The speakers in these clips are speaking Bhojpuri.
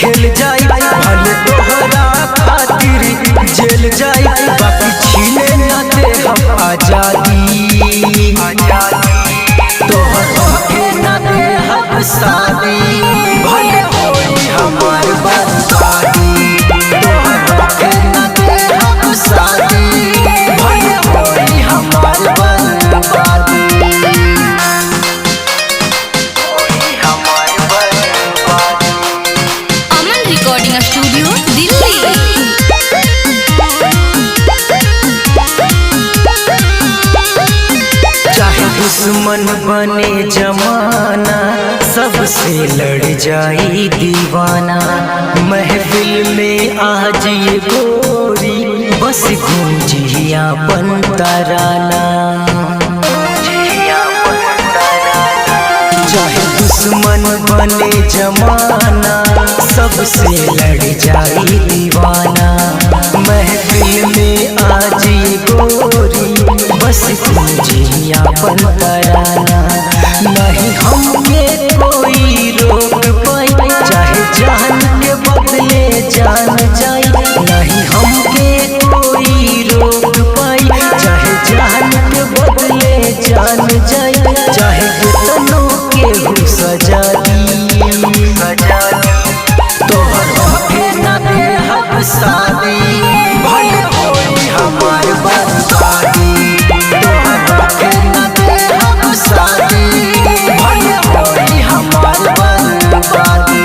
खेल जाई भले तोहरा खातिर जेल जाई, बाकी छीने न दे हम आजादी। तोहरा के न दे हम शादी, भले होई हमार बर्बादी। तोहरा के न दे हम शादी, भले होई हमार बर्बादी। Recording studio Delhi. चाहे दुश्मन बने जमाना, सबसे लड़ जाई दीवाना। महफिल में आज ये गोरी बस गूंजी अपन तराना। चाहे दुश्मन बने जमाना, सबसे लड़ जाई दीवाना। महफिल में आज ये गोरी बस गूंजी अपन तराना। नहीं हमके कोई रोक पाई, चाहे जान के बदले जान जाई। नहीं हमके कोई रोक पाई, चाहे जान के बदले जान जाई। चाहे कितनों के सजा दी, तोहरा के न दे हम शादी, भले होई हमार बर्बादी। तोहरा के न दे हम शादी, भले होई हमार बर्बादी।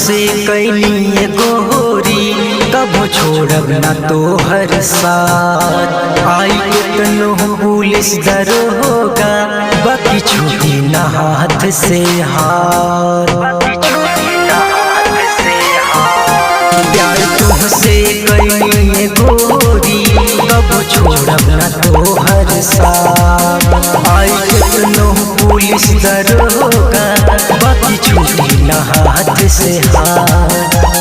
से कैली गोरी कबो छोड़ब न तोहर साथ। आई कितनो पुलिस दरोगा, बाकी छूटी न हाथ से हाथ। प्यार तुमसे कैली गोरी कबो छोड़ब न तोहर साथ। आई कितनो पुलिस दरोगा, बाकी छूटी न हाथ से हाथ।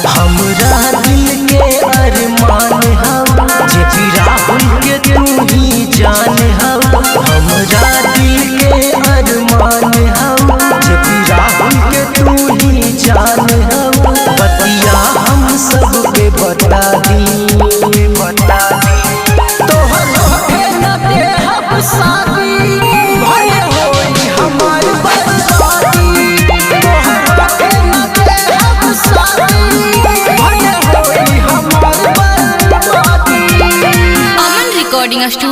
हमरा दिल के अरमान हवा, जे भी राहुल के तू ही जान हवा। हमरा दिल के अरमान हवा, जे भी राहुल के तू ही जान हवा। बतिया हम सब के बता दी, तोहरा के न दे हम शादी, भले होई हमार बर्बादी। तोहरा के न दे हम शादी, भले होई हमार बर्बादी। अमन रिकॉर्डिंग स्टूडियो।